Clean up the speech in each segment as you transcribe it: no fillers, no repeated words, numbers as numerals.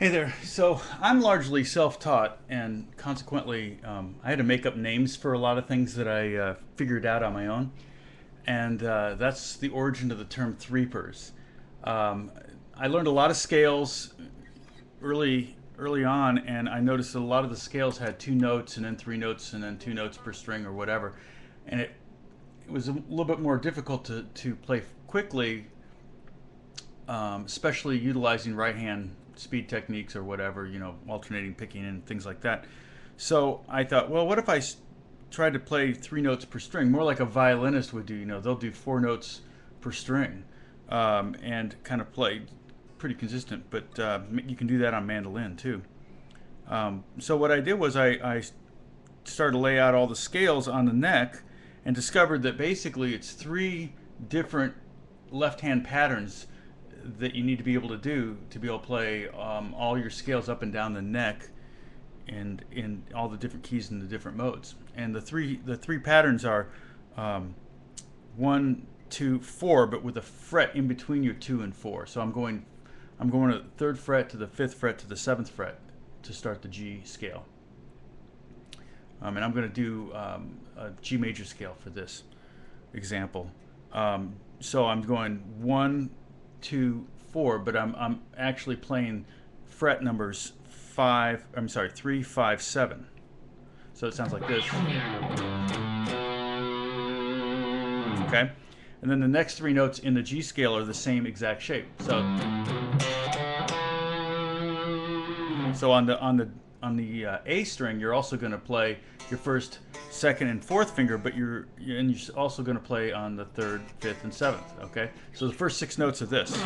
Hey there. So I'm largely self-taught, and consequently, I had to make up names for a lot of things that I figured out on my own, and that's the origin of the term threepers. Um, I learned a lot of scales early on, and I noticed that a lot of the scales had two notes, and then three notes, and then two notes per string or whatever, and it was a little bit more difficult to play quickly, especially utilizing right hand speed techniques or whatever, alternating picking and things like that. So I thought, well, what if I tried to play three notes per string, more like a violinist would do? They'll do four notes per string, and kind of play pretty consistent, but you can do that on mandolin too. So what I did was I started to lay out all the scales on the neck and discovered that basically it's three different left-hand patterns that you need to be able to do to be able to play all your scales up and down the neck and in all the different keys in the different modes. And the three patterns are 1, 2, 4, but with a fret in between your 2 and 4. So I'm going to the third fret to the fifth fret to the seventh fret to start the G scale. And I'm going to do a G major scale for this example. So I'm going 1, 2, 4, but I'm actually playing fret numbers 3, 5, 7. So it sounds like this. Okay, and then the next three notes in the G scale are the same exact shape. So on the A string, you're also going to play your first, second, and fourth finger, but you're also going to play on the third, fifth, and seventh. Okay, so the first six notes of this,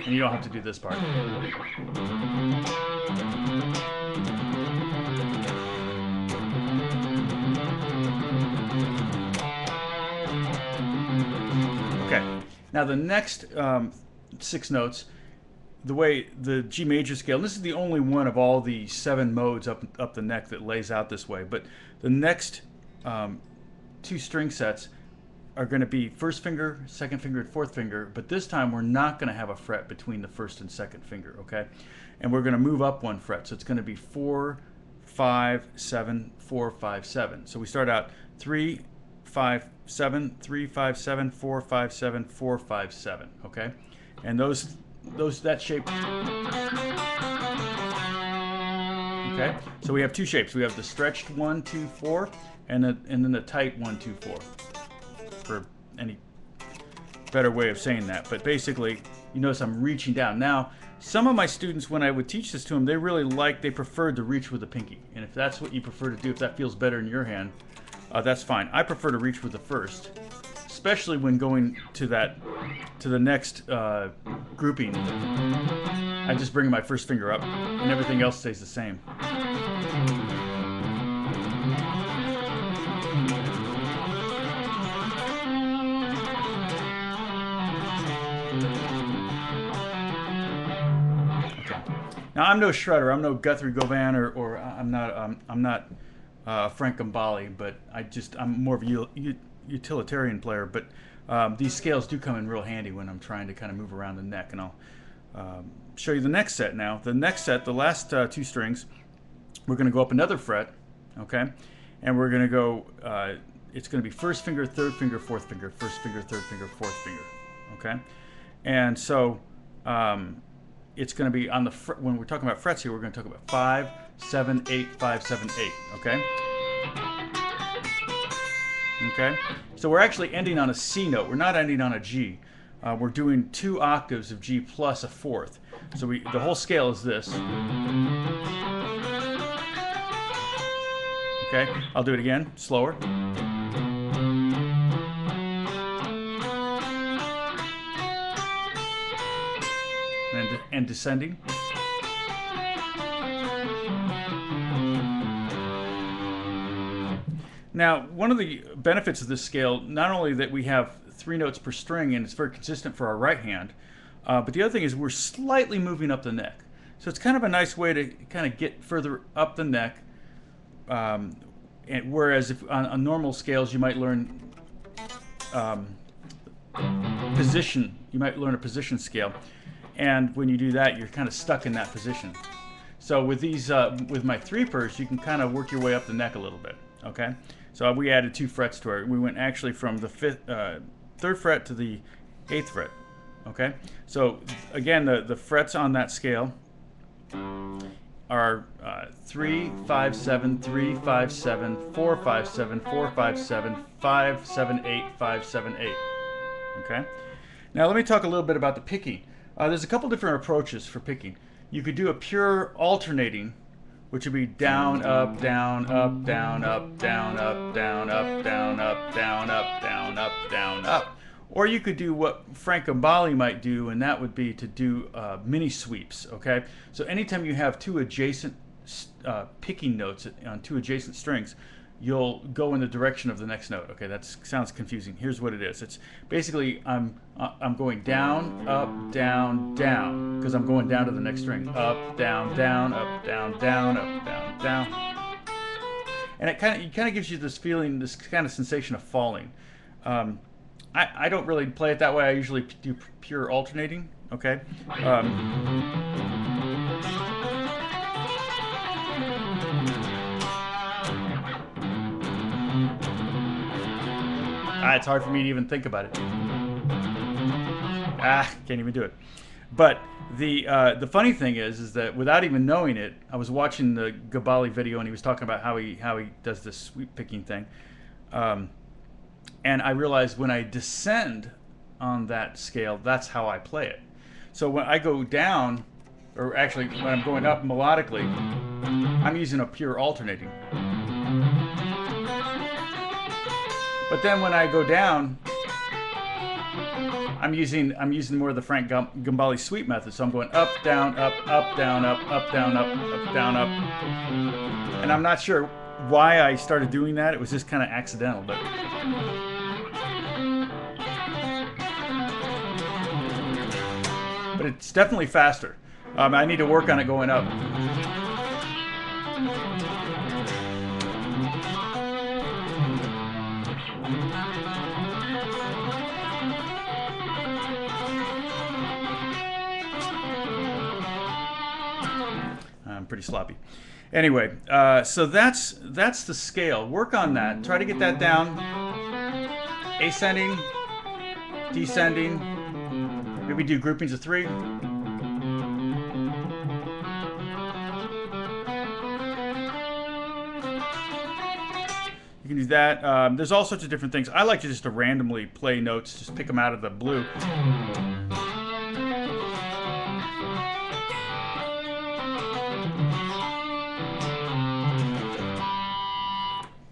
and you don't have to do this part. Okay, now the next six notes, the way the G major scale, and this is the only one of all the 7 modes up the neck that lays out this way, but the next two string sets are going to be first finger, second finger, and fourth finger, but this time we're not going to have a fret between the first and second finger, okay? And we're going to move up one fret, so it's going to be 4, 5, 7, 4, 5, 7. So we start out 3, 5, 7, 3, 5, 7, 4, 5, 7, 4, 5, 7, okay? And that shape. Okay, so we have two shapes. We have the stretched 1, 2, 4, and then the tight 1, 2, 4. For any better way of saying that, but basically, you notice I'm reaching down. Now, some of my students, when I would teach this to them, they preferred to reach with the pinky, and if that's what you prefer to do, if that feels better in your hand, that's fine. I prefer to reach with the first, especially when going to the next grouping. I just bring my first finger up, and everything else stays the same. Okay. Now I'm no shredder. I'm no Guthrie Govan, or I'm not Frank Gambale, but I'm more of a utilitarian player. But these scales do come in real handy when I'm trying to kind of move around the neck, and I'll show you the next set now. The next set, the last two strings, we're going to go up another fret, okay? And we're going to go, it's going to be first finger, third finger, fourth finger, first finger, third finger, fourth finger, okay? And so it's going to be on the when we're talking about frets here, we're going to talk about 5, 7, 8, 5, 7, 8, okay? Okay, so we're actually ending on a C note. We're not ending on a G. We're doing 2 octaves of G plus a fourth. So the whole scale is this. Okay, I'll do it again, slower. And descending. Now, one of the benefits of this scale, not only that we have 3 notes per string and it's very consistent for our right hand, but the other thing is we're slightly moving up the neck. So it's kind of a nice way to kind of get further up the neck, and whereas if on normal scales you might learn position, you might learn a position scale. And when you do that, you're kind of stuck in that position. So with these, with my 3-pers, you can kind of work your way up the neck a little bit. Okay. So we added 2 frets to it. We went actually from the 3rd fret to the 8th fret. Okay. So again, the frets on that scale are 3, 5, 7, 3, 5, 7, 4, 5, 7, 4, 5, 7, 5, 7, 8, 5, 7, 8. Okay. Now let me talk a little bit about the picking. There's a couple different approaches for picking. You could do a pure alternating, which would be down, up, down, up, down, up, down, up, down, up, down, up, down, up, down, up, down, up. Or you could do what Frank Gambale might do, and that would be to do mini sweeps. Okay, so anytime you have 2 adjacent picking notes on 2 adjacent strings, you'll go in the direction of the next note. Okay, that sounds confusing. Here's what it is. It's basically I'm going down, up, down, down, because I'm going down to the next string. Up, down, down, up, down, down, up, down, down. And it kind of gives you this feeling, this kind of sensation of falling. I don't really play it that way. I usually do pure alternating. Okay. It's hard for me to even think about it. Can't even do it. But the funny thing is that without even knowing it, I was watching the Gambale video and he was talking about how he does this sweep picking thing, and I realized when I descend on that scale, that's how I play it. So when I go down, or actually when I'm going up melodically, I'm using a pure alternating. But then when I go down, I'm using more of the Frank Gambale sweep method. So I'm going up, down, up, down, up, down, up, down, up. And I'm not sure why I started doing that. It was just kind of accidental, but it's definitely faster. I need to work on it going up. I'm pretty sloppy. Anyway, so that's the scale. Work on that. Try to get that down. Ascending, descending. Maybe do groupings of 3. You can do that. There's all sorts of different things. I like to just randomly play notes, just pick them out of the blue.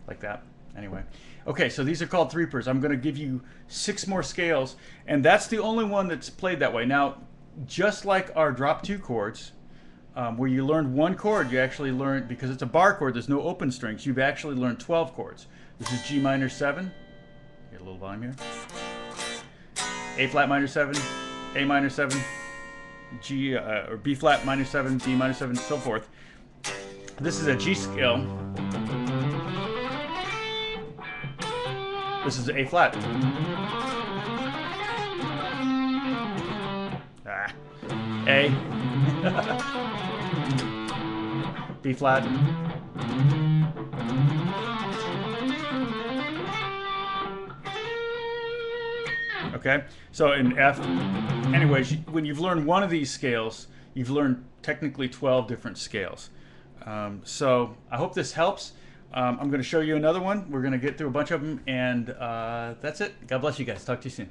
Like that. Anyway. Okay, so these are called 3-pers. I'm going to give you 6 more scales, and that's the only one that's played that way. Now, just like our drop 2 chords, where you learned 1 chord, you actually learned, because it's a bar chord, there's no open strings, you've actually learned 12 chords. This is G minor 7. Get a little volume here. A flat minor 7, A minor 7, G or B flat minor 7, D minor 7, so forth. This is a G scale. This is A flat. A. B flat. Okay, so in F, anyways, when you've learned one of these scales, you've learned technically 12 different scales. So I hope this helps. I'm going to show you another one. We're going to get through a bunch of them, and that's it. God bless you guys. Talk to you soon.